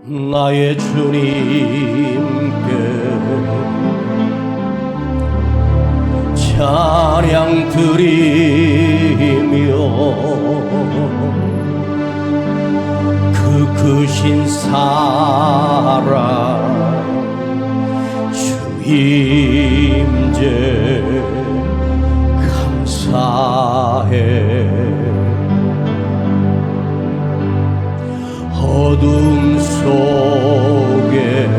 나의 주님께 찬양 드리며 그 크신 사랑 주임제 감사해. 어둠 속에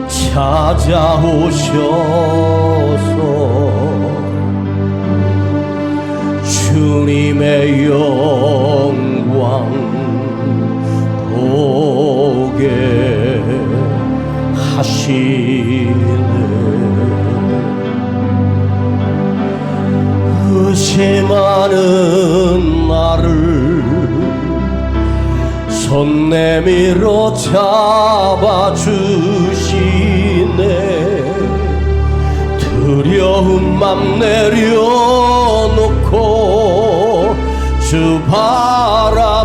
찾아오셔서 주님의 영광 보게 하시네. 의심하는 나를 손 내밀어 잡아주시네. 두려운 맘 내려놓고 주 바라봅니다.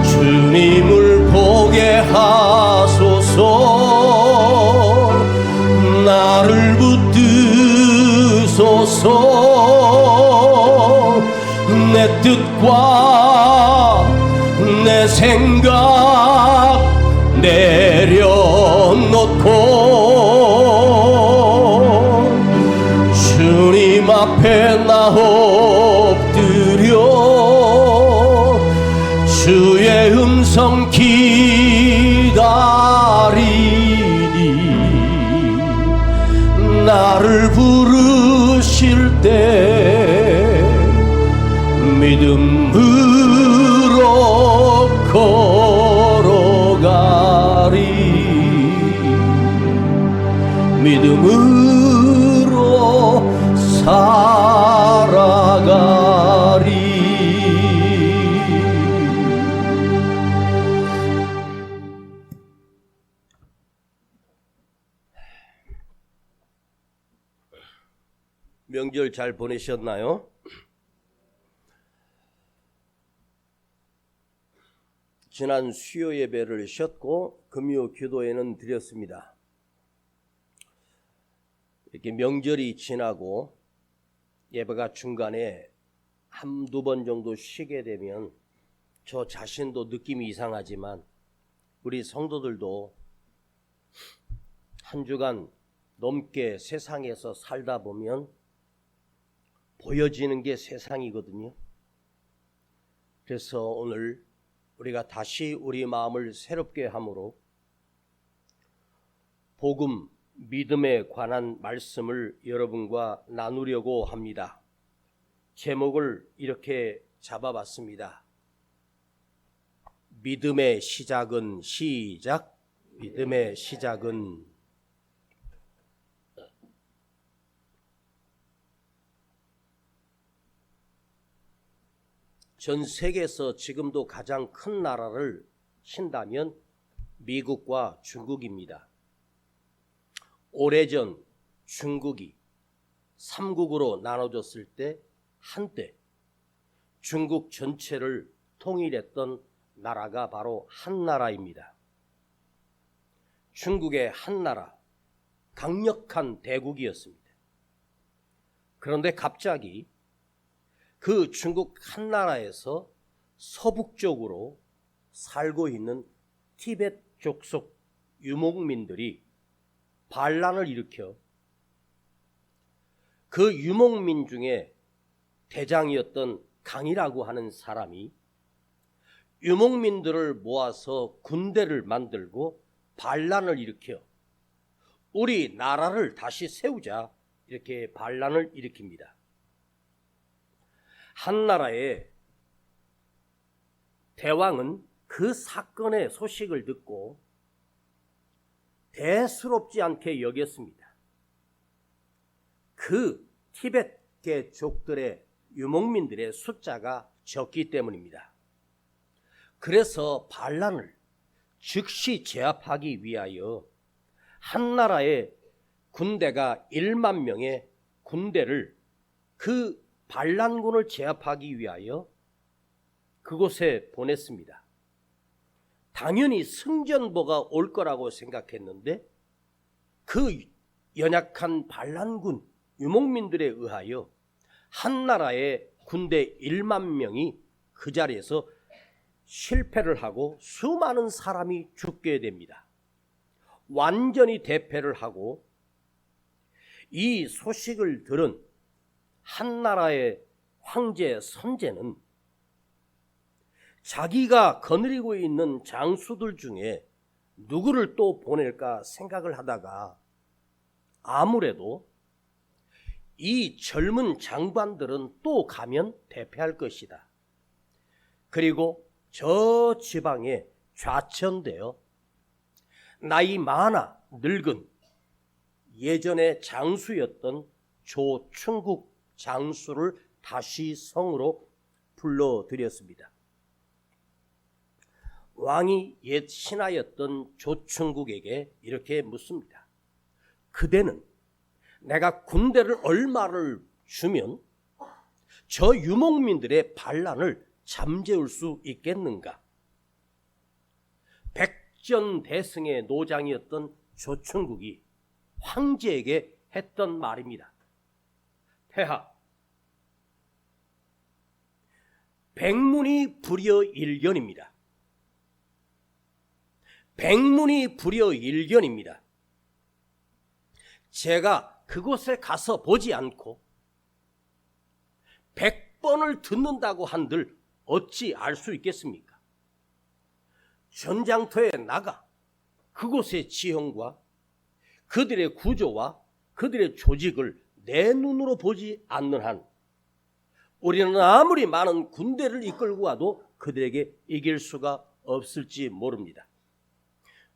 주님을 보게 하소서. 나를 붙드소서. 내 뜻과 내 생각 내려놓고 주님 앞에 나 엎드려 주의 음성 기다리니 나를 부르실 때 믿음으로 걸어가리. 믿음으로 살아가리. 명절 잘 보내셨나요? 지난 수요 예배를 쉬었고 금요 기도회는 드렸습니다. 이렇게 명절이 지나고 예배가 중간에 한두 번 정도 쉬게 되면 저 자신도 느낌이 이상하지만 우리 성도들도 한 주간 넘게 세상에서 살다 보면 보여지는 게 세상이거든요. 그래서 오늘 우리가 다시 우리 마음을 새롭게 함으로 복음, 믿음에 관한 말씀을 여러분과 나누려고 합니다. 제목을 이렇게 잡아봤습니다. 믿음의 시작은 시작. 믿음의 시작은 전 세계에서 지금도 가장 큰 나라를 친다면 미국과 중국입니다. 오래전 중국이 3국으로 나눠졌을 때 한때 중국 전체를 통일했던 나라가 바로 한나라입니다. 중국의 한나라, 강력한 대국이었습니다. 그런데 갑자기 그 중국 한나라에서 서북쪽으로 살고 있는 티베트 족속 유목민들이 반란을 일으켜 그 유목민 중에 대장이었던 강이라고 하는 사람이 유목민들을 모아서 군대를 만들고 반란을 일으켜 우리 나라를 다시 세우자 이렇게 반란을 일으킵니다. 한나라의 대왕은 그 사건의 소식을 듣고 대수롭지 않게 여겼습니다. 그 티베트족들의 유목민들의 숫자가 적기 때문입니다. 그래서 반란을 즉시 제압하기 위하여 한나라의 군대가 1만 명의 군대를 그 반란군을 제압하기 위하여 그곳에 보냈습니다. 당연히 승전보가 올 거라고 생각했는데 그 연약한 반란군 유목민들에 의하여 한나라의 군대 1만 명이 그 자리에서 실패를 하고 수많은 사람이 죽게 됩니다. 완전히 대패를 하고 이 소식을 들은 한나라의 황제 선제는 자기가 거느리고 있는 장수들 중에 누구를 또 보낼까 생각을 하다가 아무래도 이 젊은 장관들은 또 가면 대패할 것이다. 그리고 저 지방에 좌천되어 나이 많아 늙은 예전에 장수였던 조충국 장수를 다시 성으로 불러들였습니다. 왕이 옛 신하였던 조충국에게 이렇게 묻습니다. 그대는 내가 군대를 얼마를 주면 저 유목민들의 반란을 잠재울 수 있겠는가? 백전대승의 노장이었던 조충국이 황제에게 했던 말입니다. 폐하, 백문이 불여일견입니다. 백문이 불여일견입니다. 제가 그곳에 가서 보지 않고 100번을 듣는다고 한들 어찌 알 수 있겠습니까? 전장터에 나가 그곳의 지형과 그들의 구조와 그들의 조직을 내 눈으로 보지 않는 한 우리는 아무리 많은 군대를 이끌고 와도 그들에게 이길 수가 없을지 모릅니다.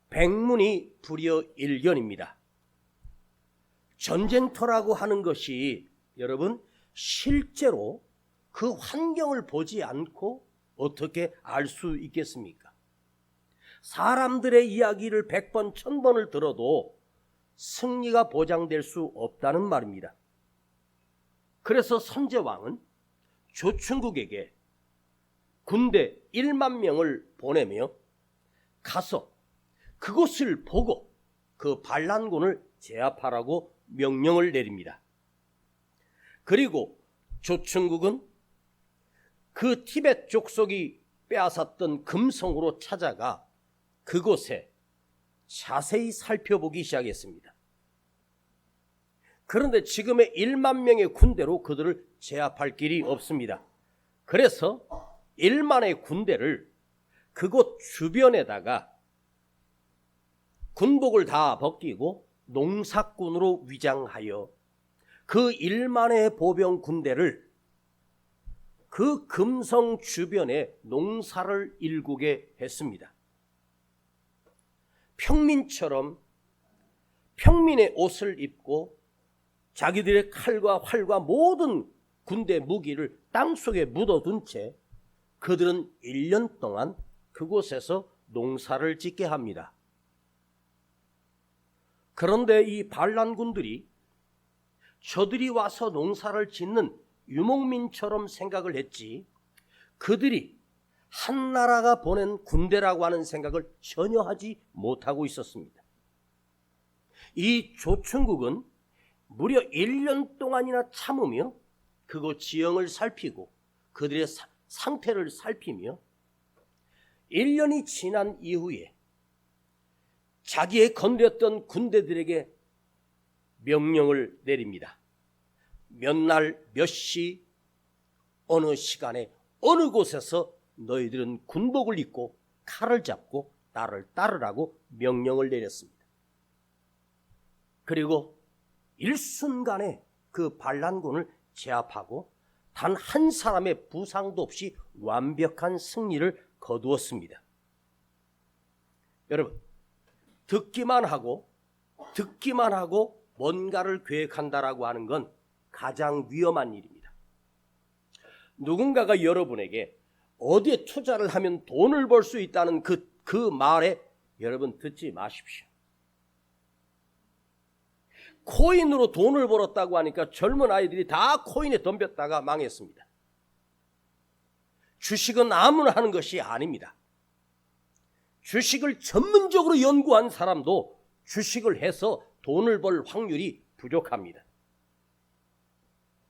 백문이 불여일견입니다. 전쟁터라고 하는 것이 여러분 실제로 그 환경을 보지 않고 어떻게 알 수 있겠습니까? 사람들의 이야기를 100번, 1000번을 들어도 승리가 보장될 수 없다는 말입니다. 그래서 선제왕은 조충국에게 군대 1만 명을 보내며 가서 그곳을 보고 그 반란군을 제압하라고 명령을 내립니다. 그리고 조충국은 그 티벳 족속이 빼앗았던 금성으로 찾아가 그곳에 자세히 살펴보기 시작했습니다. 그런데 지금의 1만 명의 군대로 그들을 제압할 길이 없습니다. 그래서 1만의 군대를 그곳 주변에다가 군복을 다 벗기고 농사꾼으로 위장하여 그 1만의 보병 군대를 그 금성 주변에 농사를 일구게 했습니다. 평민처럼 평민의 옷을 입고 자기들의 칼과 활과 모든 군대 무기를 땅속에 묻어둔 채 그들은 1년 동안 그곳에서 농사를 짓게 합니다. 그런데 이 반란군들이 저들이 와서 농사를 짓는 유목민처럼 생각을 했지 그들이 한나라가 보낸 군대라고 하는 생각을 전혀 하지 못하고 있었습니다. 이 조충국은 무려 1년 동안이나 참으며 그곳 지형을 살피고 그들의 상태를 살피며 1년이 지난 이후에 자기의 건드렸던 군대들에게 명령을 내립니다. 몇 날, 몇 시, 어느 시간에, 어느 곳에서 너희들은 군복을 입고 칼을 잡고 나를 따르라고 명령을 내렸습니다. 그리고 일순간에 그 반란군을 제압하고 단 한 사람의 부상도 없이 완벽한 승리를 거두었습니다. 여러분, 듣기만 하고 뭔가를 계획한다라고 하는 건 가장 위험한 일입니다. 누군가가 여러분에게 어디에 투자를 하면 돈을 벌 수 있다는 그 말에 여러분 듣지 마십시오. 코인으로 돈을 벌었다고 하니까 젊은 아이들이 다 코인에 덤볐다가 망했습니다. 주식은 아무나 하는 것이 아닙니다. 주식을 전문적으로 연구한 사람도 주식을 해서 돈을 벌 확률이 부족합니다.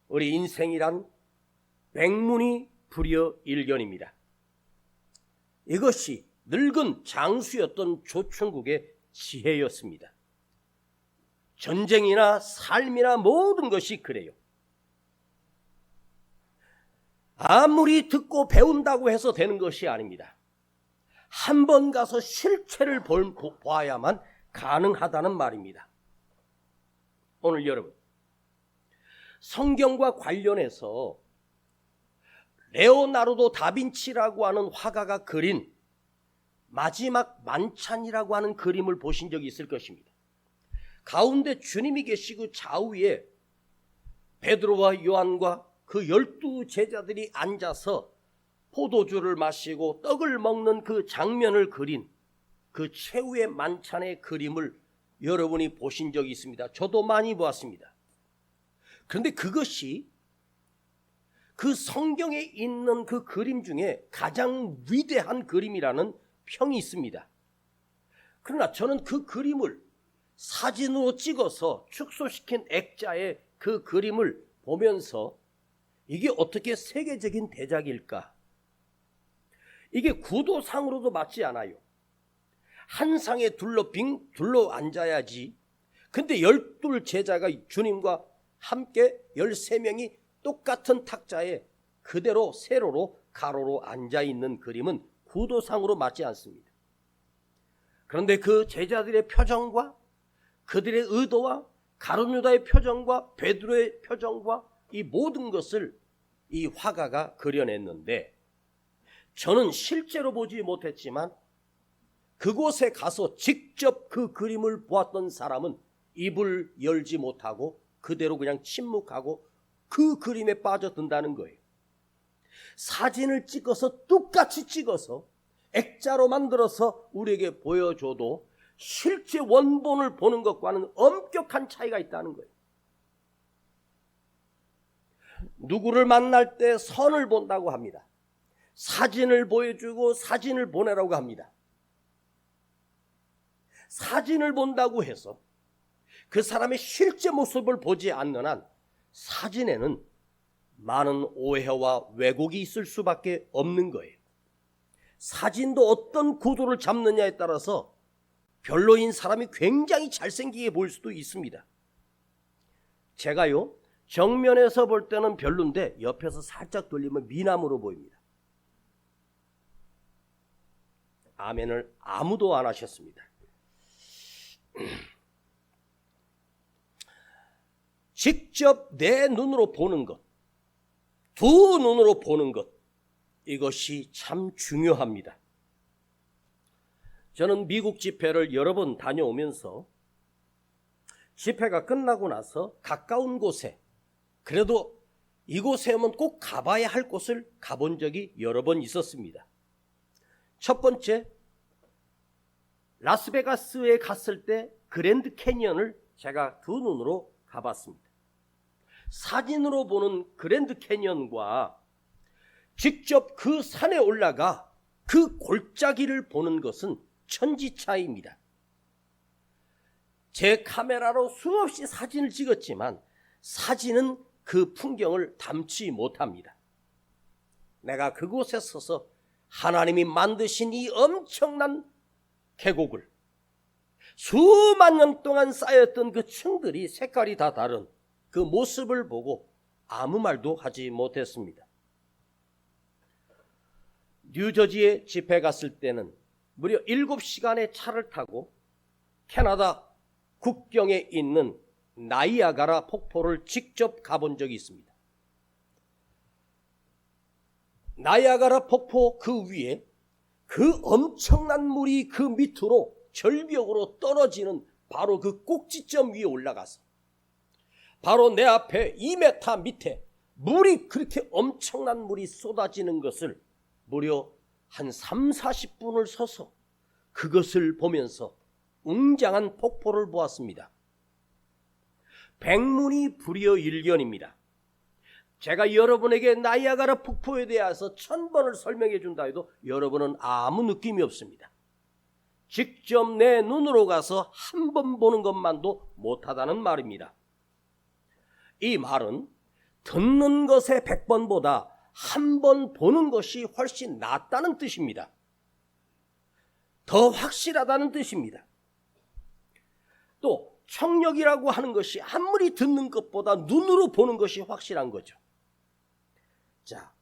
우리 인생이란 백문이 불여일견입니다. 이것이 늙은 장수였던 조충국의 지혜였습니다. 전쟁이나 삶이나 모든 것이 그래요. 아무리 듣고 배운다고 해서 되는 것이 아닙니다. 한 번 가서 실체를 봐야만 가능하다는 말입니다. 오늘 여러분, 성경과 관련해서 레오나르도 다빈치라고 하는 화가가 그린 마지막 만찬이라고 하는 그림을 보신 적이 있을 것입니다. 가운데 주님이 계시고 좌우에 베드로와 요한과 그 12 제자들이 앉아서 포도주를 마시고 떡을 먹는 그 장면을 그린 그 최후의 만찬의 그림을 여러분이 보신 적이 있습니다. 저도 많이 보았습니다. 그런데 그것이 그 성경에 있는 그 그림 중에 가장 위대한 그림이라는 평이 있습니다. 그러나 저는 그 그림을 사진으로 찍어서 축소시킨 액자의 그 그림을 보면서 이게 어떻게 세계적인 대작일까? 이게 구도상으로도 맞지 않아요. 한 상에 둘러 앉아야지. 근데 12 제자가 주님과 함께 13명이 똑같은 탁자에 그대로 세로로 가로로 앉아있는 그림은 구도상으로 맞지 않습니다. 그런데 그 제자들의 표정과 그들의 의도와 가룟 유다의 표정과 베드로의 표정과 이 모든 것을 이 화가가 그려냈는데, 저는 실제로 보지 못했지만 그곳에 가서 직접 그 그림을 보았던 사람은 입을 열지 못하고 그대로 그냥 침묵하고 그 그림에 빠져든다는 거예요. 사진을 찍어서 똑같이 찍어서 액자로 만들어서 우리에게 보여줘도 실제 원본을 보는 것과는 엄격한 차이가 있다는 거예요. 누구를 만날 때 선을 본다고 합니다. 사진을 보여주고 사진을 보내라고 합니다. 사진을 본다고 해서 그 사람의 실제 모습을 보지 않는 한 사진에는 많은 오해와 왜곡이 있을 수밖에 없는 거예요. 사진도 어떤 구도를 잡느냐에 따라서 별로인 사람이 굉장히 잘생기게 보일 수도 있습니다. 제가요, 정면에서 볼 때는 별론데 옆에서 살짝 돌리면 미남으로 보입니다. 아멘을 아무도 안 하셨습니다. 직접 내 눈으로 보는 것, 두 눈으로 보는 것, 이것이 참 중요합니다. 저는 미국 집회를 여러 번 다녀오면서 집회가 끝나고 나서 가까운 곳에, 그래도 이곳에 오면 꼭 가봐야 할 곳을 가본 적이 여러 번 있었습니다. 첫 번째, 라스베가스에 갔을 때 그랜드 캐니언을 제가 두 눈으로 가봤습니다. 사진으로 보는 그랜드 캐니언과 직접 그 산에 올라가 그 골짜기를 보는 것은 천지 차이입니다. 제 카메라로 수없이 사진을 찍었지만 사진은 그 풍경을 담지 못합니다. 내가 그곳에 서서 하나님이 만드신 이 엄청난 계곡을, 수만 년 동안 쌓였던 그 층들이 색깔이 다 다른 그 모습을 보고 아무 말도 하지 못했습니다. 뉴저지에 집회 갔을 때는 무려 7시간의 차를 타고 캐나다 국경에 있는 나이아가라 폭포를 직접 가본 적이 있습니다. 나이아가라 폭포 그 위에 그 엄청난 물이 그 밑으로 절벽으로 떨어지는 바로 그 꼭지점 위에 올라가서 바로 내 앞에 2m 밑에 물이, 그렇게 엄청난 물이 쏟아지는 것을 무려 한 30-40분을 서서 그것을 보면서 웅장한 폭포를 보았습니다. 백문이 불여일견입니다. 제가 여러분에게 나이아가라 폭포에 대해서 1000번을 설명해 준다 해도 여러분은 아무 느낌이 없습니다. 직접 내 눈으로 가서 한 번 보는 것만도 못하다는 말입니다. 이 말은 듣는 것의 100번보다 한 번 보는 것이 훨씬 낫다는 뜻입니다. 더 확실하다는 뜻입니다. 또 청력이라고 하는 것이 아무리 듣는 것보다 눈으로 보는 것이 확실한 거죠. 자,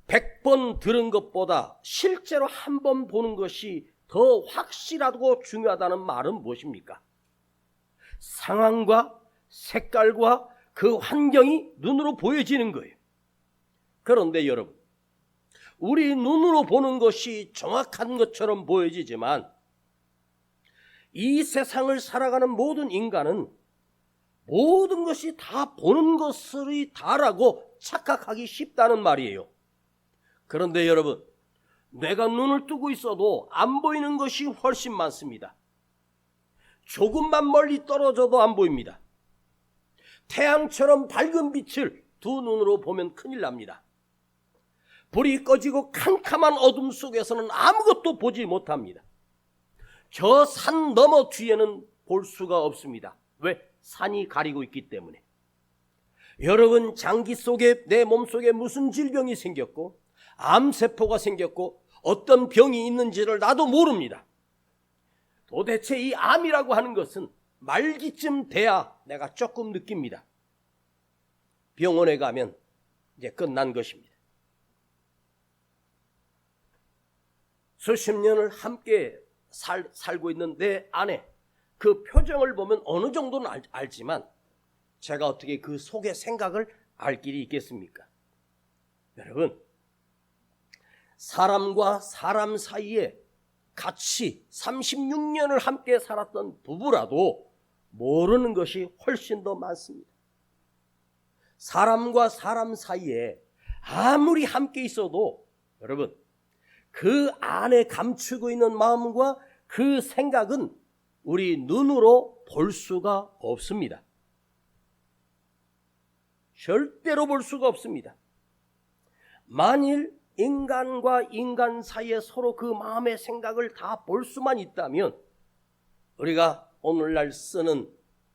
100번 들은 것보다 실제로 한 번 보는 것이 더 확실하고 중요하다는 말은 무엇입니까? 상황과 색깔과 그 환경이 눈으로 보여지는 거예요. 그런데 여러분, 우리 눈으로 보는 것이 정확한 것처럼 보여지지만 이 세상을 살아가는 모든 인간은 모든 것이 다 보는 것이 다라고 착각하기 쉽다는 말이에요. 그런데 여러분, 내가 눈을 뜨고 있어도 안 보이는 것이 훨씬 많습니다. 조금만 멀리 떨어져도 안 보입니다. 태양처럼 밝은 빛을 두 눈으로 보면 큰일 납니다. 불이 꺼지고 캄캄한 어둠 속에서는 아무것도 보지 못합니다. 저 산 너머 뒤에는 볼 수가 없습니다. 왜? 산이 가리고 있기 때문에. 여러분, 장기 속에 내 몸속에 무슨 질병이 생겼고 암세포가 생겼고 어떤 병이 있는지를 나도 모릅니다. 도대체 이 암이라고 하는 것은 말기쯤 돼야 내가 조금 느낍니다. 병원에 가면 이제 끝난 것입니다. 수십 년을 함께 살고 있는 내 아내, 그 표정을 보면 어느 정도는 알지만 제가 어떻게 그 속의 생각을 알 길이 있겠습니까? 여러분, 사람과 사람 사이에 같이 36년을 함께 살았던 부부라도 모르는 것이 훨씬 더 많습니다. 사람과 사람 사이에 아무리 함께 있어도 여러분, 그 안에 감추고 있는 마음과 그 생각은 우리 눈으로 볼 수가 없습니다. 절대로 볼 수가 없습니다. 만일 인간과 인간 사이에 서로 그 마음의 생각을 다 볼 수만 있다면 우리가 오늘날 쓰는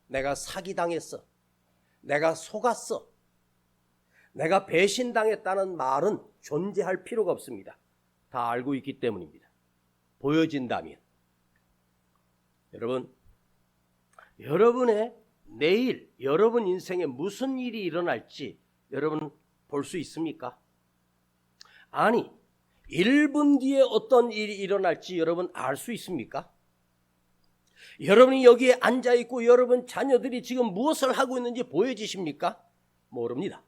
내가 사기당했어, 내가 속았어, 내가 배신당했다는 말은 존재할 필요가 없습니다. 다 알고 있기 때문입니다. 보여진다면. 여러분, 여러분의 내일, 여러분 인생에 무슨 일이 일어날지 여러분 볼 수 있습니까? 아니, 1분 뒤에 어떤 일이 일어날지 여러분 알 수 있습니까? 여러분이 여기에 앉아있고 여러분 자녀들이 지금 무엇을 하고 있는지 보여지십니까? 모릅니다.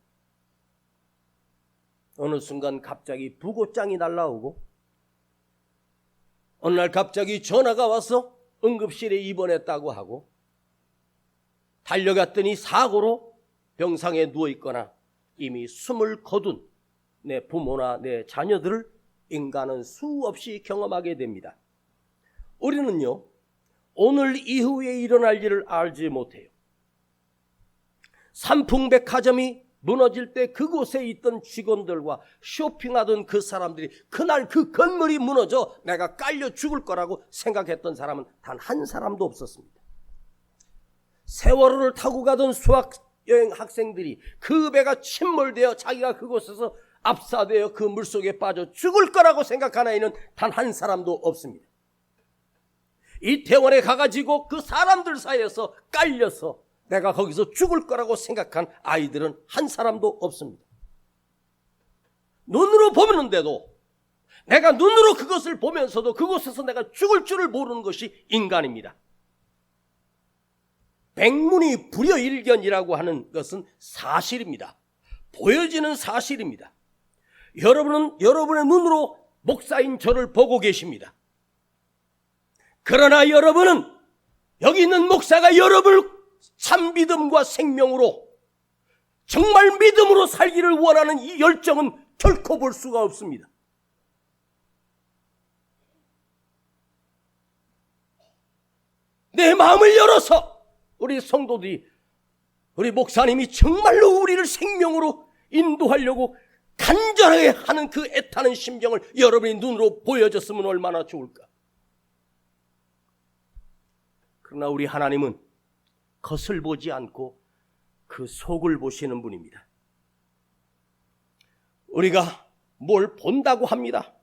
어느 순간 갑자기 부고장이 날라오고 어느 날 갑자기 전화가 와서 응급실에 입원했다고 하고 달려갔더니 사고로 병상에 누워있거나 이미 숨을 거둔 내 부모나 내 자녀들을 인간은 수없이 경험하게 됩니다. 우리는요, 오늘 이후에 일어날 일을 알지 못해요. 삼풍백화점이 무너질 때 그곳에 있던 직원들과 쇼핑하던 그 사람들이 그날 그 건물이 무너져 내가 깔려 죽을 거라고 생각했던 사람은 단 한 사람도 없었습니다. 세월호를 타고 가던 수학여행 학생들이 그 배가 침몰되어 자기가 그곳에서 압사되어 그 물속에 빠져 죽을 거라고 생각한 아이는 단 한 사람도 없습니다. 이태원에 가가지고 그 사람들 사이에서 깔려서 내가 거기서 죽을 거라고 생각한 아이들은 한 사람도 없습니다. 눈으로 보는데도 내가 눈으로 그것을 보면서도 그곳에서 내가 죽을 줄을 모르는 것이 인간입니다. 백문이 불여일견이라고 하는 것은 사실입니다. 보여지는 사실입니다. 여러분은 여러분의 눈으로 목사인 저를 보고 계십니다. 그러나 여러분은 여기 있는 목사가 여러분을 참 믿음과 생명으로 정말 믿음으로 살기를 원하는 이 열정은 결코 볼 수가 없습니다. 내 마음을 열어서 우리 성도들이 우리 목사님이 정말로 우리를 생명으로 인도하려고 간절하게 하는 그 애타는 심정을 여러분이 눈으로 보여줬으면 얼마나 좋을까. 그러나 우리 하나님은 겉을 보지 않고 그 속을 보시는 분입니다. 우리가 뭘 본다고 합니다.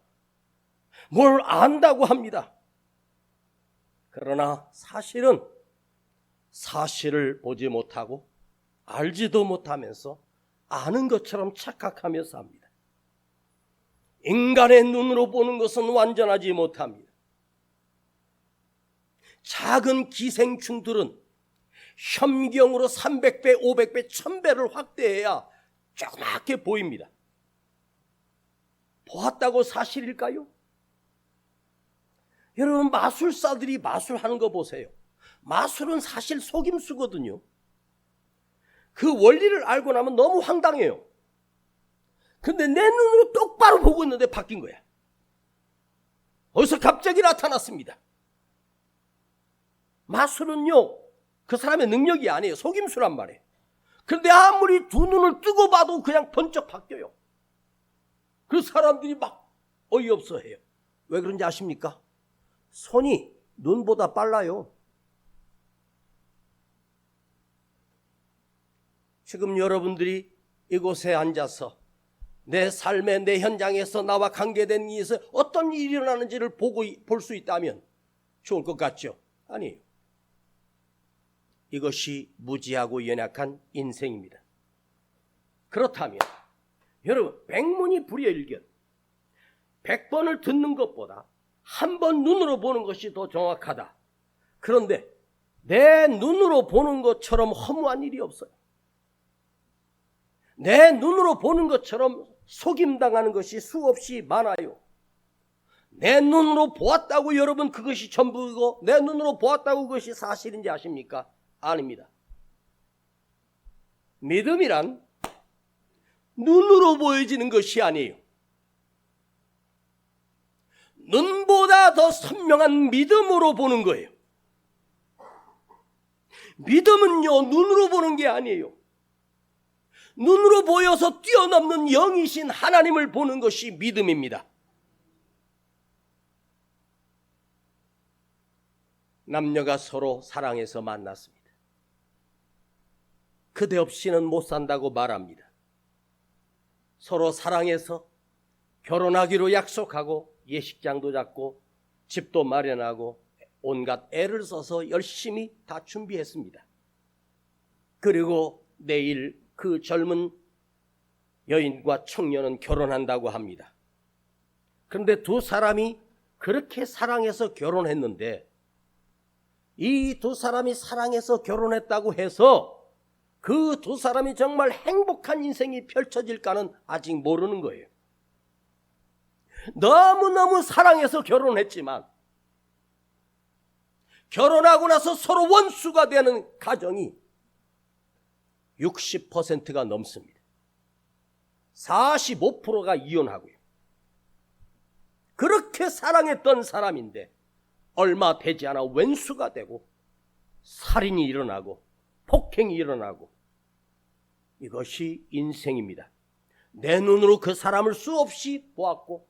뭘 안다고 합니다. 그러나 사실은 사실을 보지 못하고 알지도 못하면서 아는 것처럼 착각하며 삽니다. 인간의 눈으로 보는 것은 완전하지 못합니다. 작은 기생충들은 현경으로 300배, 500배, 1000배를 확대해야 조그맣게 보입니다. 보았다고 사실일까요? 여러분, 마술사들이 마술하는 거 보세요. 마술은 사실 속임수거든요. 그 원리를 알고 나면 너무 황당해요. 근데 내 눈으로 똑바로 보고 있는데 바뀐 거야. 어디서 갑자기 나타났습니다. 마술은요, 그 사람의 능력이 아니에요. 속임수란 말이에요. 그런데 아무리 두 눈을 뜨고 봐도 그냥 번쩍 바뀌어요. 그 사람들이 막 어이없어 해요. 왜 그런지 아십니까? 손이 눈보다 빨라요. 지금 여러분들이 이곳에 앉아서 내 삶의 내 현장에서 나와 관계된 일에서 어떤 일이 일어나는지를 볼 수 있다면 좋을 것 같죠? 아니에요. 이것이 무지하고 연약한 인생입니다. 그렇다면 여러분, 백문이 불여일견, 100번을 듣는 것보다 한 번 눈으로 보는 것이 더 정확하다. 그런데 내 눈으로 보는 것처럼 허무한 일이 없어요. 내 눈으로 보는 것처럼 속임당하는 것이 수없이 많아요. 내 눈으로 보았다고 여러분 그것이 전부이고 내 눈으로 보았다고 그것이 사실인지 아십니까? 아닙니다. 믿음이란 눈으로 보여지는 것이 아니에요. 눈보다 더 선명한 믿음으로 보는 거예요. 믿음은요, 눈으로 보는 게 아니에요. 눈으로 보여서 뛰어넘는 영이신 하나님을 보는 것이 믿음입니다. 남녀가 서로 사랑해서 만났습니다. 그대 없이는 못 산다고 말합니다. 서로 사랑해서 결혼하기로 약속하고 예식장도 잡고 집도 마련하고 온갖 애를 써서 열심히 다 준비했습니다. 그리고 내일 그 젊은 여인과 청년은 결혼한다고 합니다. 그런데 두 사람이 그렇게 사랑해서 결혼했는데 이 두 사람이 사랑해서 결혼했다고 해서 그 두 사람이 정말 행복한 인생이 펼쳐질까는 아직 모르는 거예요. 너무너무 사랑해서 결혼했지만 결혼하고 나서 서로 원수가 되는 가정이 60%가 넘습니다. 45%가 이혼하고요. 그렇게 사랑했던 사람인데 얼마 되지 않아 왼수가 되고 살인이 일어나고 폭행이 일어나고, 이것이 인생입니다. 내 눈으로 그 사람을 수없이 보았고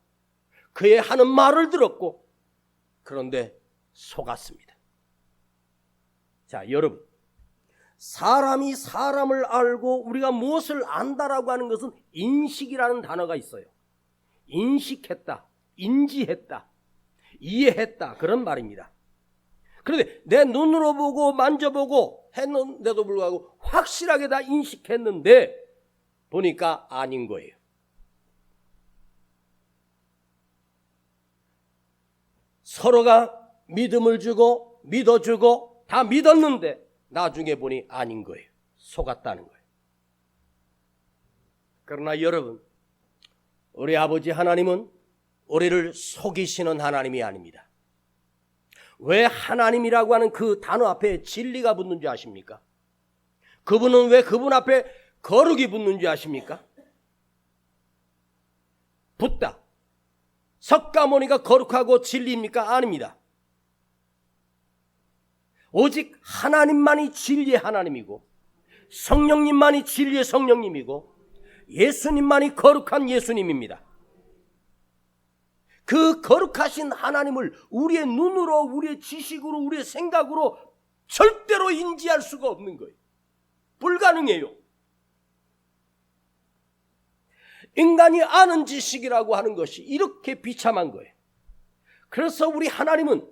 그의 하는 말을 들었고, 그런데 속았습니다. 자, 여러분, 사람이 사람을 알고 우리가 무엇을 안다라고 하는 것은 인식이라는 단어가 있어요. 인식했다, 인지했다, 이해했다, 그런 말입니다. 그런데 내 눈으로 보고 만져보고 했는데도 불구하고 확실하게 다 인식했는데 보니까 아닌 거예요. 서로가 믿음을 주고 믿어주고 다 믿었는데 나중에 보니 아닌 거예요. 속았다는 거예요. 그러나 여러분, 우리 아버지 하나님은 우리를 속이시는 하나님이 아닙니다. 왜 하나님이라고 하는 그 단어 앞에 진리가 붙는지 아십니까? 그분은 왜 그분 앞에 거룩이 붙는지 아십니까? 붙다. 석가모니가 거룩하고 진리입니까? 아닙니다. 오직 하나님만이 진리의 하나님이고 성령님만이 진리의 성령님이고 예수님만이 거룩한 예수님입니다. 그 거룩하신 하나님을 우리의 눈으로, 우리의 지식으로, 우리의 생각으로 절대로 인지할 수가 없는 거예요. 불가능해요. 인간이 아는 지식이라고 하는 것이 이렇게 비참한 거예요. 그래서 우리 하나님은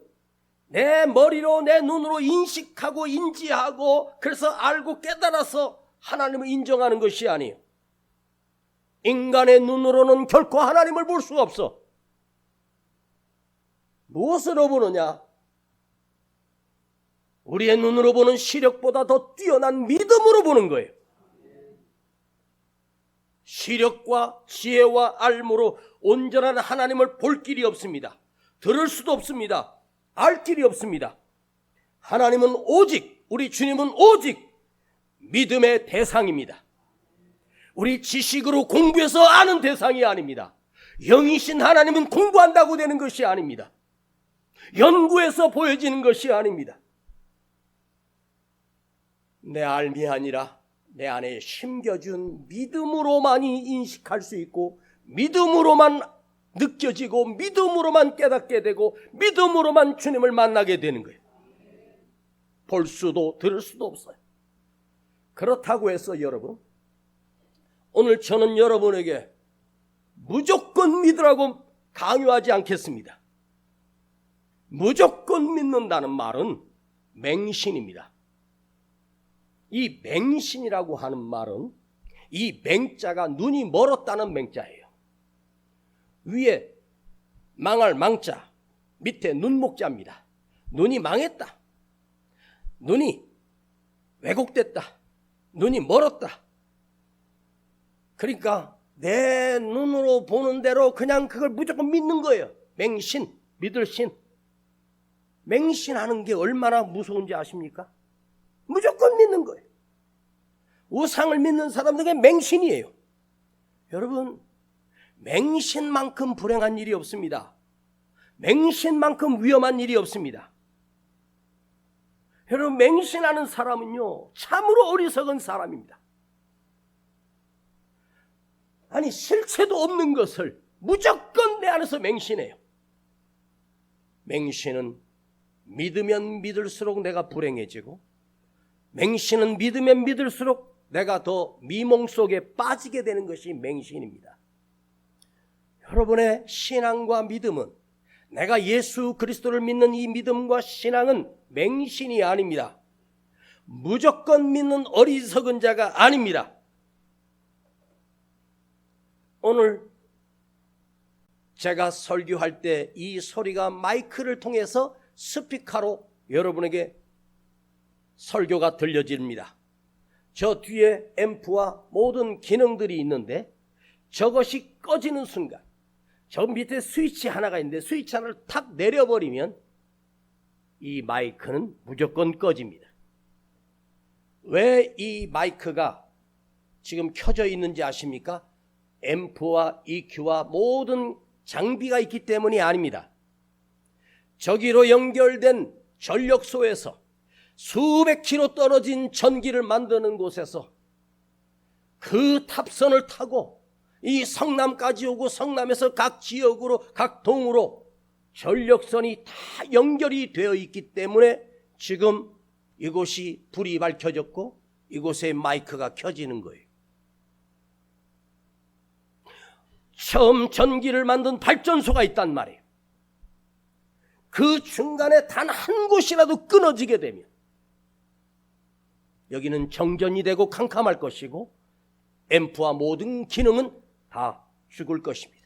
내 머리로, 내 눈으로 인식하고 인지하고 그래서 알고 깨달아서 하나님을 인정하는 것이 아니에요. 인간의 눈으로는 결코 하나님을 볼 수가 없어. 무엇으로 보느냐? 우리의 눈으로 보는 시력보다 더 뛰어난 믿음으로 보는 거예요. 시력과 지혜와 알므로 온전한 하나님을 볼 길이 없습니다. 들을 수도 없습니다. 알 길이 없습니다. 하나님은 오직, 우리 주님은 오직 믿음의 대상입니다. 우리 지식으로 공부해서 아는 대상이 아닙니다. 영이신 하나님은 공부한다고 되는 것이 아닙니다. 연구해서 보여지는 것이 아닙니다. 내 알미 아니라 내 안에 심겨준 믿음으로만이 인식할 수 있고 믿음으로만 느껴지고 믿음으로만 깨닫게 되고 믿음으로만 주님을 만나게 되는 거예요. 볼 수도 들을 수도 없어요. 그렇다고 해서 여러분, 오늘 저는 여러분에게 무조건 믿으라고 강요하지 않겠습니다. 무조건 믿는다는 말은 맹신입니다. 이 맹신이라고 하는 말은 이 맹자가 눈이 멀었다는 맹자예요. 위에 망할 망자, 밑에 눈목자입니다. 눈이 망했다. 눈이 왜곡됐다. 눈이 멀었다. 그러니까 내 눈으로 보는 대로 그냥 그걸 무조건 믿는 거예요. 맹신, 믿을 신. 맹신하는 게 얼마나 무서운지 아십니까? 무조건 믿는 거예요. 우상을 믿는 사람들에게 맹신이에요. 여러분, 맹신만큼 불행한 일이 없습니다. 맹신만큼 위험한 일이 없습니다. 여러분, 맹신하는 사람은요, 참으로 어리석은 사람입니다. 아니, 실체도 없는 것을 무조건 내 안에서 맹신해요. 맹신은 믿으면 믿을수록 내가 불행해지고, 맹신은 믿으면 믿을수록 내가 더 미몽 속에 빠지게 되는 것이 맹신입니다. 여러분의 신앙과 믿음은, 내가 예수 그리스도를 믿는 이 믿음과 신앙은 맹신이 아닙니다. 무조건 믿는 어리석은 자가 아닙니다. 오늘 제가 설교할 때 이 소리가 마이크를 통해서 스피커로 여러분에게 설교가 들려집니다. 저 뒤에 앰프와 모든 기능들이 있는데 저것이 꺼지는 순간, 저 밑에 스위치 하나가 있는데 스위치 하나를 탁 내려버리면 이 마이크는 무조건 꺼집니다. 왜 이 마이크가 지금 켜져 있는지 아십니까? 앰프와 EQ와 모든 장비가 있기 때문이 아닙니다. 저기로 연결된 전력소에서 수백 킬로 떨어진 전기를 만드는 곳에서 그 탑선을 타고 이 성남까지 오고, 성남에서 각 지역으로, 각 동으로 전력선이 다 연결이 되어 있기 때문에 지금 이곳이 불이 밝혀졌고 이곳에 마이크가 켜지는 거예요. 처음 전기를 만든 발전소가 있단 말이에요. 그 중간에 단 한 곳이라도 끊어지게 되면 여기는 정전이 되고 캄캄할 것이고 앰프와 모든 기능은 다 죽을 것입니다.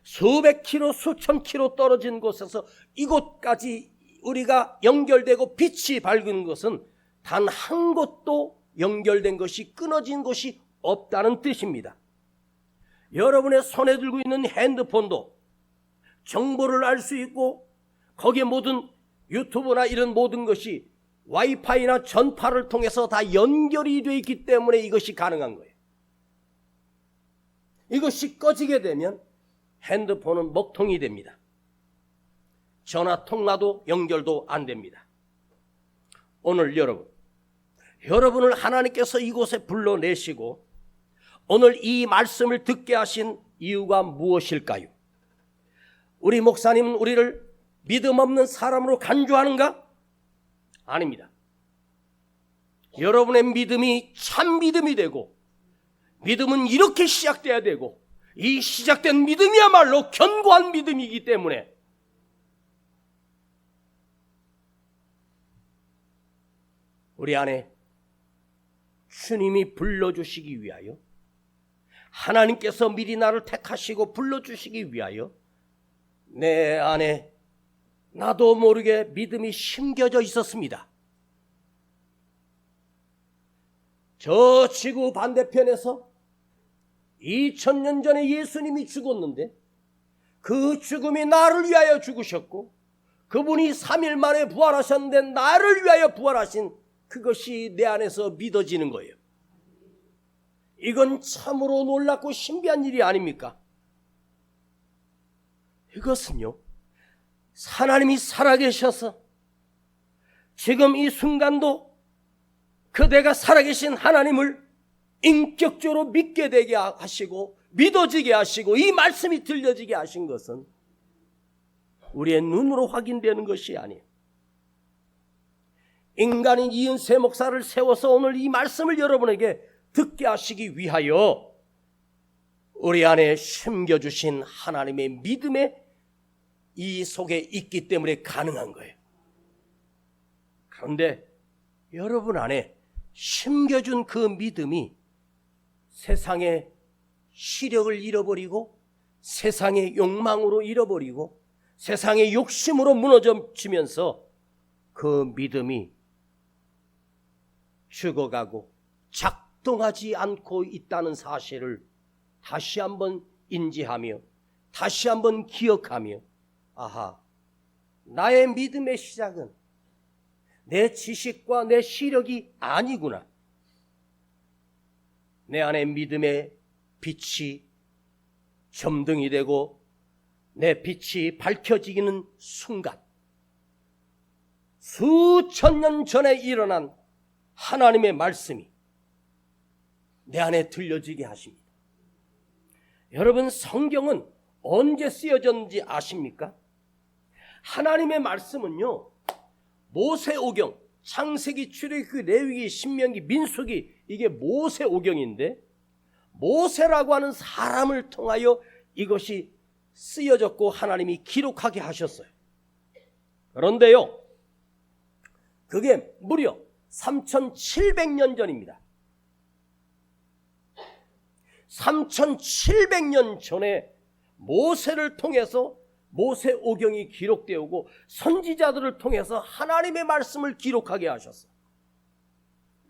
수백 킬로, 수천 킬로 떨어진 곳에서 이곳까지 우리가 연결되고 빛이 밝은 것은 단 한 곳도 연결된 것이, 끊어진 곳이 없다는 뜻입니다. 여러분의 손에 들고 있는 핸드폰도 정보를 알 수 있고 거기에 모든 유튜브나 이런 모든 것이 와이파이나 전파를 통해서 다 연결이 되어 있기 때문에 이것이 가능한 거예요. 이것이 꺼지게 되면 핸드폰은 먹통이 됩니다. 전화 통화도 연결도 안 됩니다. 오늘 여러분, 여러분을 하나님께서 이곳에 불러내시고 오늘 이 말씀을 듣게 하신 이유가 무엇일까요? 우리 목사님은 우리를 믿음 없는 사람으로 간주하는가? 아닙니다. 여러분의 믿음이 참 믿음이 되고, 믿음은 이렇게 시작돼야 되고, 이 시작된 믿음이야말로 견고한 믿음이기 때문에 우리 안에 주님이 불러주시기 위하여, 하나님께서 미리 나를 택하시고 불러주시기 위하여 내 안에 나도 모르게 믿음이 심겨져 있었습니다. 저 지구 반대편에서 2000년 전에 예수님이 죽었는데 그 죽음이 나를 위하여 죽으셨고, 그분이 3일 만에 부활하셨는데 나를 위하여 부활하신 그것이 내 안에서 믿어지는 거예요. 이건 참으로 놀랍고 신비한 일이 아닙니까? 이것은요, 하나님이 살아계셔서 지금 이 순간도 그대가 살아계신 하나님을 인격적으로 믿게 되게 하시고 믿어지게 하시고 이 말씀이 들려지게 하신 것은 우리의 눈으로 확인되는 것이 아니에요. 인간인 이은세 목사를 세워서 오늘 이 말씀을 여러분에게 듣게 하시기 위하여 우리 안에 심겨주신 하나님의 믿음의 이 속에 있기 때문에 가능한 거예요. 그런데 여러분 안에 심겨준 그 믿음이 세상의 시력을 잃어버리고 세상의 욕망으로 잃어버리고 세상의 욕심으로 무너지면서 그 믿음이 죽어가고 작동하지 않고 있다는 사실을 다시 한번 인지하며 다시 한번 기억하며, 아하, 나의 믿음의 시작은 내 지식과 내 시력이 아니구나. 내 안에 믿음의 빛이 점등이 되고 내 빛이 밝혀지는 순간, 수천 년 전에 일어난 하나님의 말씀이 내 안에 들려지게 하십니다. 여러분, 성경은 언제 쓰여졌는지 아십니까? 하나님의 말씀은요, 모세오경, 창세기, 출애굽기, 레위기, 신명기, 민수기, 이게 모세오경인데 모세라고 하는 사람을 통하여 이것이 쓰여졌고 하나님이 기록하게 하셨어요. 그런데요, 그게 무려 3700년 전입니다. 3700년 전에 모세를 통해서 모세오경이 기록되고 선지자들을 통해서 하나님의 말씀을 기록하게 하셨어요.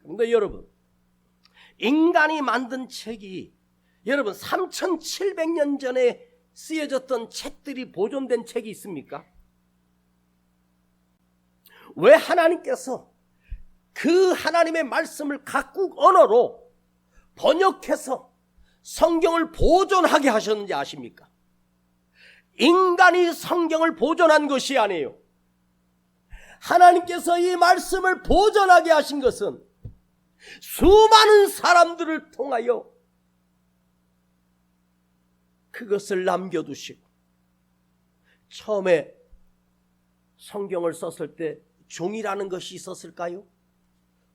그런데 여러분, 인간이 만든 책이, 여러분 3700년 전에 쓰여졌던 책들이 보존된 책이 있습니까? 왜 하나님께서 그 하나님의 말씀을 각국 언어로 번역해서 성경을 보존하게 하셨는지 아십니까? 인간이 성경을 보존한 것이 아니에요. 하나님께서 이 말씀을 보존하게 하신 것은 수많은 사람들을 통하여 그것을 남겨두시고, 처음에 성경을 썼을 때 종이라는 것이 있었을까요?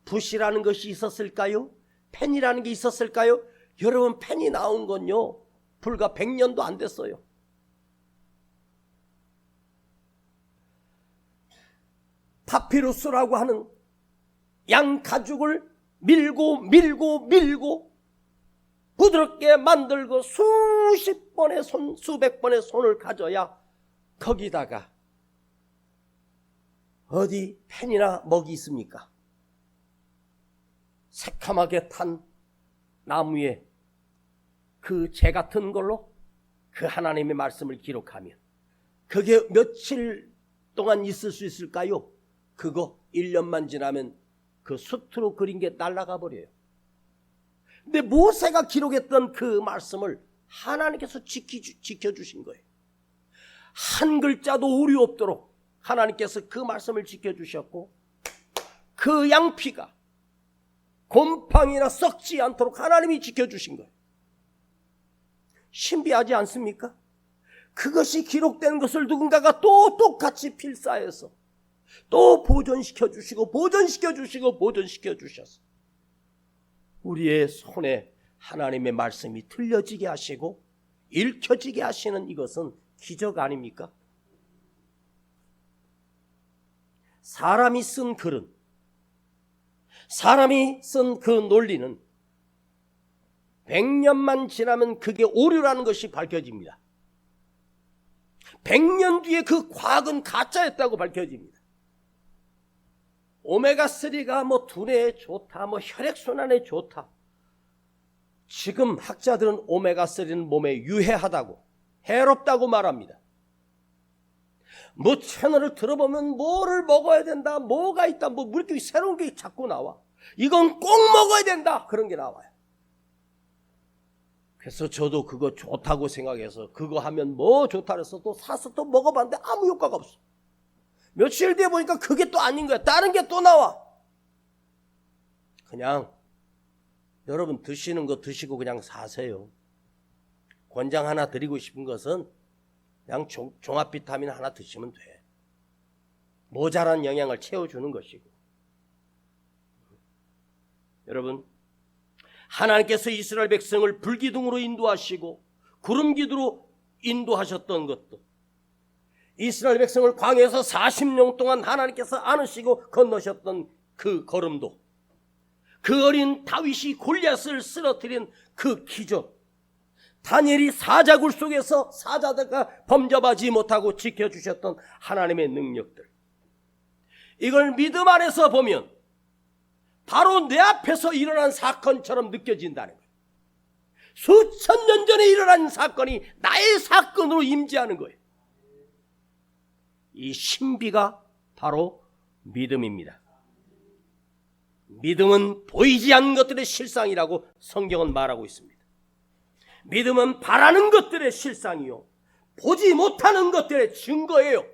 붓이라는 것이 있었을까요? 펜이라는 게 있었을까요? 여러분, 펜이 나온 건요, 불과 100년도 안 됐어요. 파피루스라고 하는 양 가죽을 밀고 부드럽게 만들고 수십 번의 손, 수백 번의 손을 가져야 거기다가 어디 펜이나 먹이 있습니까? 새카맣게 탄 나무에 그 재 같은 걸로 그 하나님의 말씀을 기록하면 그게 며칠 동안 있을 수 있을까요? 그거 1년만 지나면 그 수트로 그린 게 날아가 버려요. 근데 모세가 기록했던 그 말씀을 하나님께서 지켜주신 거예요. 한 글자도 오류 없도록 하나님께서 그 말씀을 지켜주셨고, 그 양피가 곰팡이나 썩지 않도록 하나님이 지켜주신 거예요. 신비하지 않습니까? 그것이 기록된 것을 누군가가 또 똑같이 필사해서 또 보존시켜 주시고 보존시켜 주셔서 우리의 손에 하나님의 말씀이 들려지게 하시고 읽혀지게 하시는 이것은 기적 아닙니까? 사람이 쓴 글은, 사람이 쓴 그 논리는 100년만 지나면 그게 오류라는 것이 밝혀집니다. 100년 뒤에 그 과학은 가짜였다고 밝혀집니다. 오메가3가 뭐 두뇌에 좋다, 뭐 혈액순환에 좋다. 지금 학자들은 오메가3는 몸에 유해하다고, 해롭다고 말합니다. 뭐 채널을 들어보면 뭐를 먹어야 된다, 뭐가 있다, 뭐 이렇게 새로운 게 자꾸 나와. 이건 꼭 먹어야 된다, 그런 게 나와요. 그래서 저도 그거 좋다고 생각해서 그거 하면 뭐 좋다 그래서 또 사서 또 먹어봤는데 아무 효과가 없어. 며칠 뒤에 보니까 그게 또 아닌 거야. 다른 게 또 나와. 그냥 여러분 드시는 거 드시고 그냥 사세요. 권장 하나 드리고 싶은 것은 그냥 종합 비타민 하나 드시면 돼. 모자란 영양을 채워주는 것이고. 여러분, 하나님께서 이스라엘 백성을 불기둥으로 인도하시고 구름기둥으로 인도하셨던 것도, 이스라엘 백성을 광야에서 40년 동안 하나님께서 안으시고 건너셨던 그 걸음도, 그 어린 다윗이 골리앗을 쓰러뜨린 그 기적, 다니엘이 사자굴 속에서 사자들과 범접하지 못하고 지켜주셨던 하나님의 능력들, 이걸 믿음 안에서 보면 바로 내 앞에서 일어난 사건처럼 느껴진다는 거예요. 수천 년 전에 일어난 사건이 나의 사건으로 임재하는 거예요. 이 신비가 바로 믿음입니다. 믿음은 보이지 않는 것들의 실상이라고 성경은 말하고 있습니다. 믿음은 바라는 것들의 실상이요, 보지 못하는 것들의 증거예요.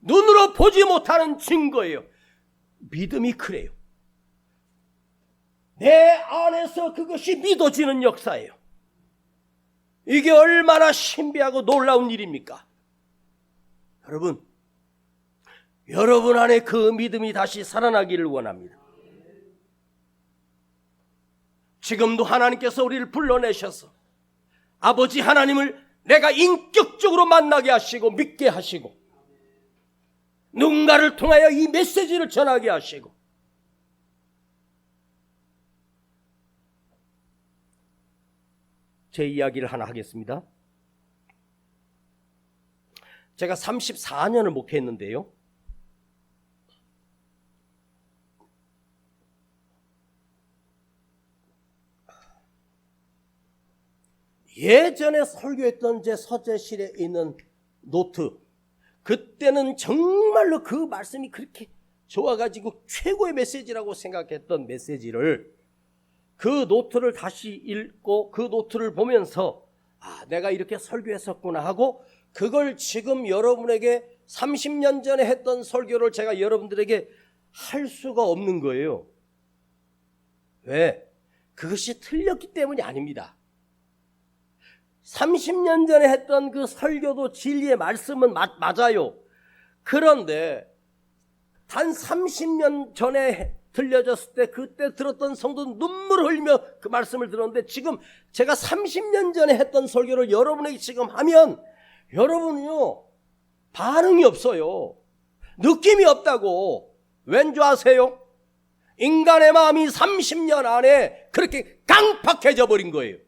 눈으로 보지 못하는 증거예요. 믿음이 그래요. 내 안에서 그것이 믿어지는 역사예요. 이게 얼마나 신비하고 놀라운 일입니까? 여러분 안에 그 믿음이 다시 살아나기를 원합니다. 지금도 하나님께서 우리를 불러내셔서 아버지 하나님을 내가 인격적으로 만나게 하시고 믿게 하시고 누군가를 통하여 이 메시지를 전하게 하시고, 제 이야기를 하나 하겠습니다. 제가 34년을 목회했는데요, 예전에 설교했던 제 서재실에 있는 노트, 그때는 정말로 그 말씀이 그렇게 좋아가지고 최고의 메시지라고 생각했던 메시지를, 그 노트를 다시 읽고 그 노트를 보면서 내가 이렇게 설교했었구나 하고, 그걸 지금 여러분에게 30년 전에 했던 설교를 제가 여러분들에게 할 수가 없는 거예요. 왜? 그것이 틀렸기 때문이 아닙니다. 30년 전에 했던 그 설교도 진리의 말씀은 맞아요. 그런데 단 30년 전에 들려졌을 때 그때 들었던 성도는 눈물을 흘리며 그 말씀을 들었는데, 지금 제가 30년 전에 했던 설교를 여러분에게 지금 하면 여러분은요 반응이 없어요. 느낌이 없다고. 왠 줄 아세요? 인간의 마음이 30년 안에 그렇게 강팍해져 버린 거예요.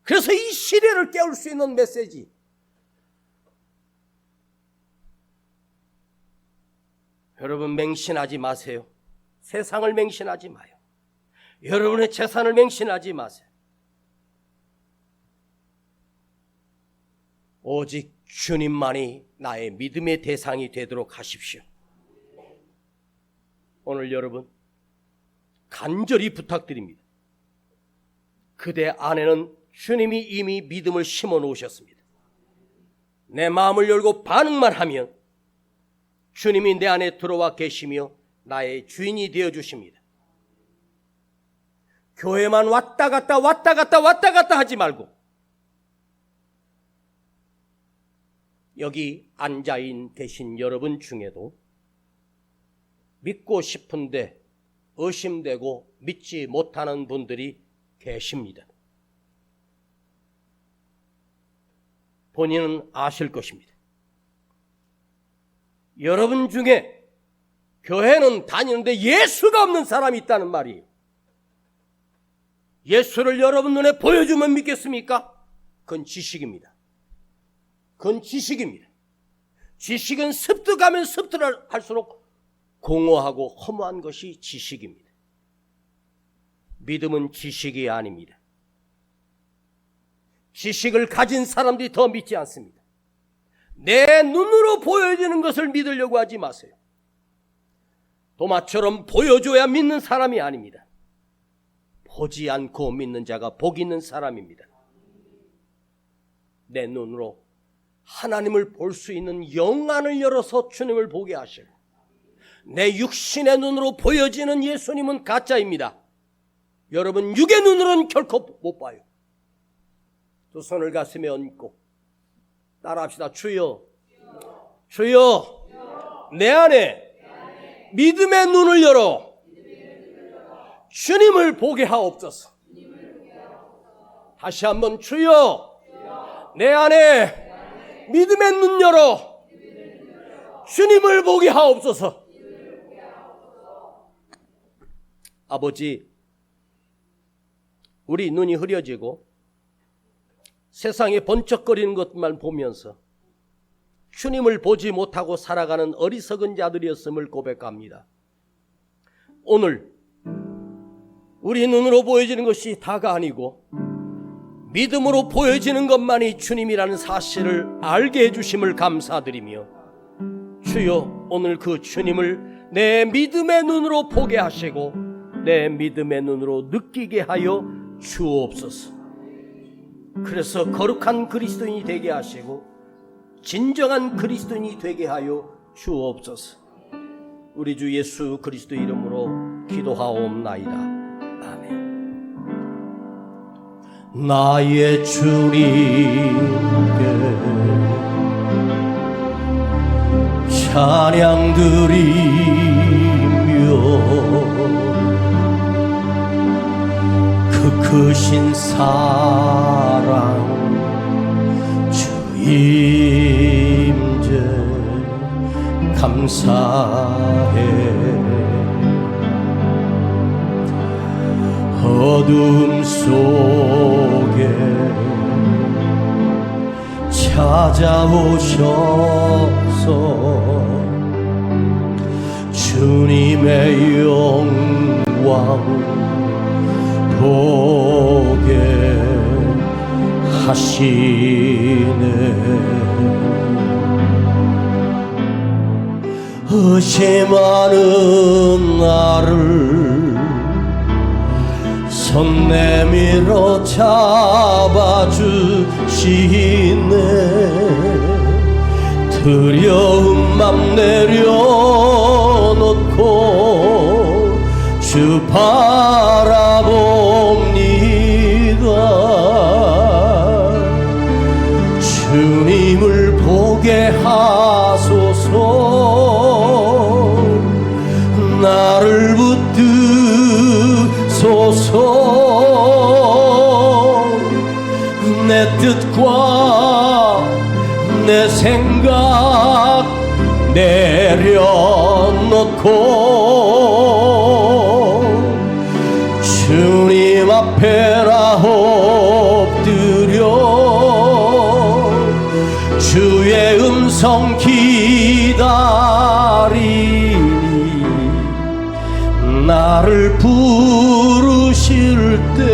그래서 이 시대를 깨울 수 있는 메시지, 여러분 맹신하지 마세요. 세상을 맹신하지 마요. 여러분의 재산을 맹신하지 마세요. 오직 주님만이 나의 믿음의 대상이 되도록 하십시오. 오늘 여러분 간절히 부탁드립니다. 그대 안에는 주님이 이미 믿음을 심어 놓으셨습니다. 내 마음을 열고 반응만 하면 주님이 내 안에 들어와 계시며 나의 주인이 되어 주십니다. 교회만 왔다 갔다 하지 말고 여기 앉아인 계신 여러분 중에도 믿고 싶은데 의심되고 믿지 못하는 분들이 계십니다. 본인은 아실 것입니다. 여러분 중에 교회는 다니는데 예수가 없는 사람이 있다는 말이에요. 예수를 여러분 눈에 보여주면 믿겠습니까? 그건 지식입니다. 그건 지식입니다. 지식은 습득하면 습득할수록 공허하고 허무한 것이 지식입니다. 믿음은 지식이 아닙니다. 지식을 가진 사람들이 더 믿지 않습니다. 내 눈으로 보여지는 것을 믿으려고 하지 마세요. 도마처럼 보여줘야 믿는 사람이 아닙니다. 보지 않고 믿는 자가 복 있는 사람입니다. 내 눈으로 하나님을 볼 수 있는 영안을 열어서 주님을 보게 하시고, 내 육신의 눈으로 보여지는 예수님은 가짜입니다. 여러분 육의 눈으로는 결코 못 봐요. 두 손을 가슴에 얹고 따라합시다. 주여, 주여, 내 안에 믿음의 눈을 열어 주님을 보게 하옵소서. 다시 한번 주여, 내 안에 믿음의 눈 열어 주님을 보게 하옵소서. 아버지, 우리 눈이 흐려지고 세상에 번쩍거리는 것만 보면서 주님을 보지 못하고 살아가는 어리석은 자들이었음을 고백합니다. 오늘 우리 눈으로 보여지는 것이 다가 아니고 믿음으로 보여지는 것만이 주님이라는 사실을 알게 해주심을 감사드리며, 주여, 오늘 그 주님을 내 믿음의 눈으로 보게 하시고 내 믿음의 눈으로 느끼게 하여 주옵소서. 그래서 거룩한 그리스도인이 되게 하시고 진정한 그리스도인이 되게 하여 주옵소서. 우리 주 예수 그리스도 이름으로 기도하옵나이다. 아멘. 나의 주님께 찬양 드리며 그 크신 사랑 주 임재 감사해. 어둠 속에 찾아오셔서 주님의 영광 보게 하시네. 의심하는 나를 손 내밀어 잡아주시네. 두려운 맘 내려놓고 주 바라봅니다. 주님을 보게 하소서. 나를 붙드소서. 내 뜻과 내 생각 내려놓고 주님 앞에 나 엎드려 주의 음성 기다리니 나를 부르실 때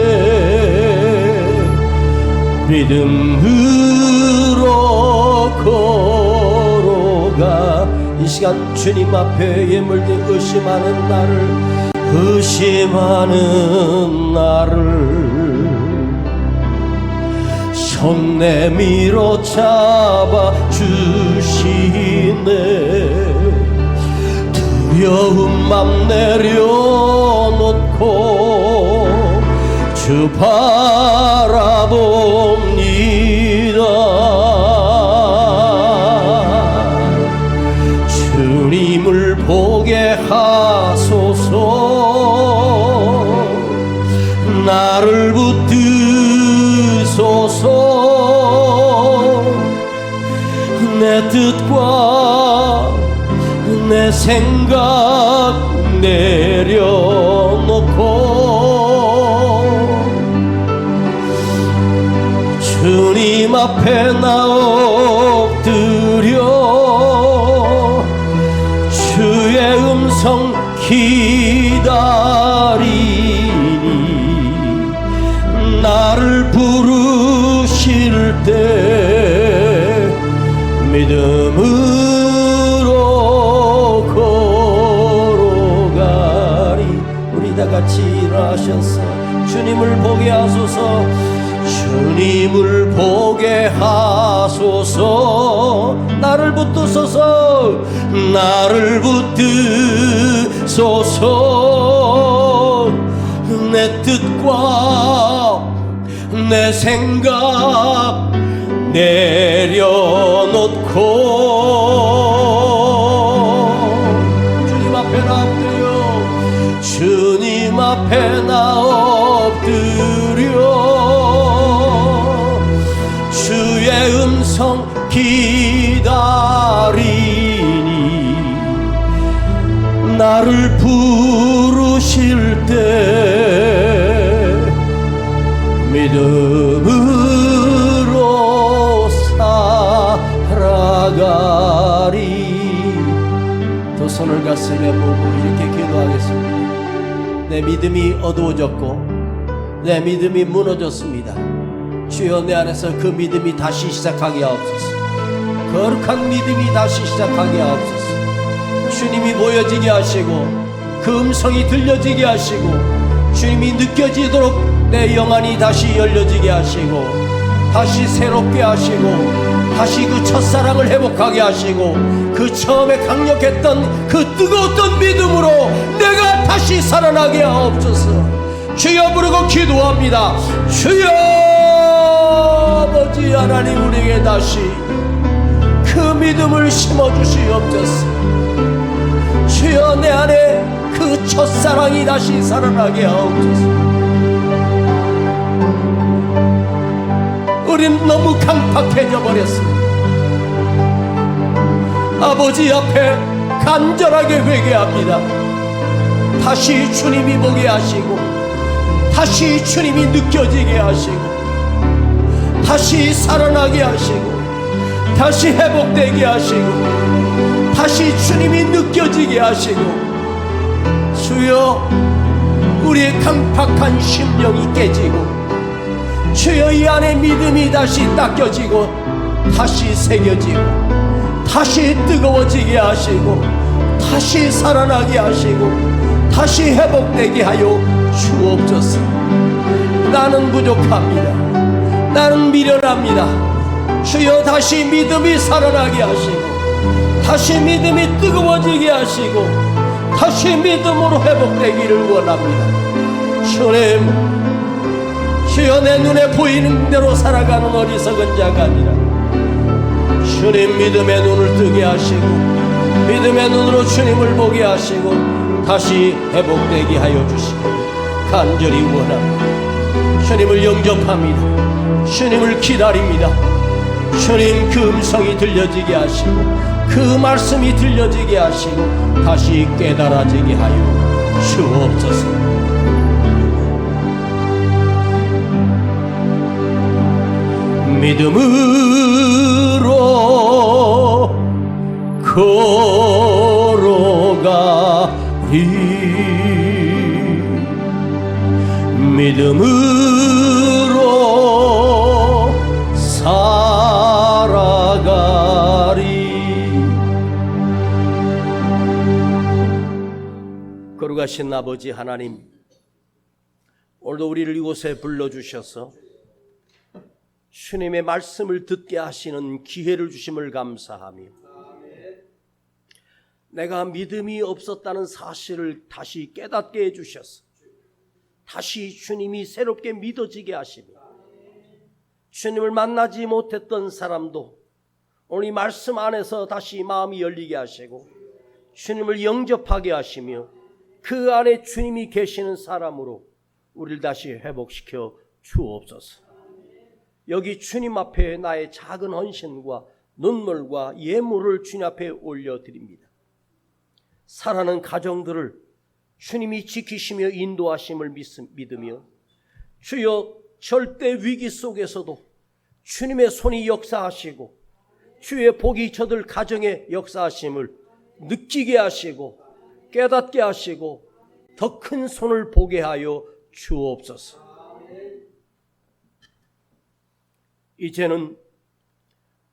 믿음으로 걸어가. 이 시간 주님 앞에 예물된 의심하는 나를 손 내밀어 잡아 주시네. 두려움만 내려놓고 주 바라봅니다. 주님을 보게 하소서. 나를 붙드소서. 내 뜻과 내 생각 내려놓고 주님 앞에 나 엎드려 주의 음성 기다리니 나를 부르실 때 믿음으로 걸어가리. 우리 다 같이 일어나셔서 주님을 보게 하소서. 주님을 보게 하소서. 나를 붙드소서. 나를 붙드소서. 내 뜻과 내 생각 내려놓고 주님 앞에 나 엎드려 주님 앞에 나 엎드려 주의 음성 기다리니 나를 부르실 때 믿음으로 살아가리. 두 손을 가슴에 모으고 이렇게 기도하겠습니다. 내 믿음이 어두워졌고 내 믿음이 무너졌습니다. 주여, 내 안에서 그 믿음이 다시 시작하게 하옵소서. 거룩한 믿음이 다시 시작하게 하옵소서. 주님이 보여지게 하시고 그 음성이 들려지게 하시고 주님이 느껴지도록 내 영안이 다시 열려지게 하시고 다시 새롭게 하시고 다시 그 첫사랑을 회복하게 하시고 그 처음에 강력했던 그 뜨거웠던 믿음으로 내가 다시 살아나게 하옵소서. 주여 부르고 기도합니다. 주여 아버지 하나님, 우리에게 다시 그 믿음을 심어주시옵소서. 주여, 내 안에 그 첫사랑이 다시 살아나게 하옵소서. 우린 너무 강팍해져 버렸습니다. 아버지 앞에 간절하게 회개합니다. 다시 주님이 보게 하시고 다시 주님이 느껴지게 하시고 다시 살아나게 하시고 다시 회복되게 하시고 다시 주님이 느껴지게 하시고 주여, 우리의 강팍한 심령이 깨지고 주여, 이 안에 믿음이 다시 닦여지고 다시 새겨지고 다시 뜨거워지게 하시고 다시 살아나게 하시고 다시 회복되게 하여 주옵소서. 나는 부족합니다. 나는 미련합니다. 주여, 다시 믿음이 살아나게 하시고 다시 믿음이 뜨거워지게 하시고 다시 믿음으로 회복되기를 원합니다. 주님, 주여, 내 눈에 보이는 대로 살아가는 어리석은 자가 아니라 주님 믿음의 눈을 뜨게 하시고 믿음의 눈으로 주님을 보게 하시고 다시 회복되게 하여 주시고 간절히 원합니다. 주님을 영접합니다. 주님을 기다립니다. 주님, 그 음성이 들려지게 하시고 그 말씀이 들려지게 하시고 다시 깨달아지게 하여 주옵소서. 믿음으로 걸어가리. 믿음으로 살아가리. 거룩하신 아버지 하나님, 오늘도 우리를 이곳에 불러주셔서 주님의 말씀을 듣게 하시는 기회를 주심을 감사하며 내가 믿음이 없었다는 사실을 다시 깨닫게 해주셔서 다시 주님이 새롭게 믿어지게 하시며, 주님을 만나지 못했던 사람도 오늘 이 말씀 안에서 다시 마음이 열리게 하시고 주님을 영접하게 하시며 그 안에 주님이 계시는 사람으로 우리를 다시 회복시켜 주옵소서. 여기 주님 앞에 나의 작은 헌신과 눈물과 예물을 주님 앞에 올려드립니다. 사랑하는 가정들을 주님이 지키시며 인도하심을 믿으며, 주여 절대 위기 속에서도 주님의 손이 역사하시고 주의 복이 저들 가정에 역사하심을 느끼게 하시고 깨닫게 하시고 더 큰 손을 보게 하여 주옵소서. 이제는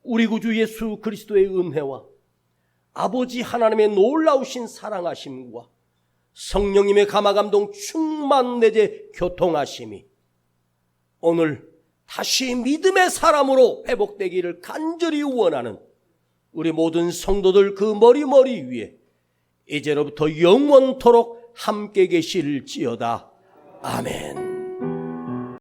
우리 구주 예수 그리스도의 은혜와 아버지 하나님의 놀라우신 사랑하심과 성령님의 감화감동 충만 내재 교통하심이 오늘 다시 믿음의 사람으로 회복되기를 간절히 원하는 우리 모든 성도들 그 머리 위에 이제로부터 영원토록 함께 계실지어다. 아멘.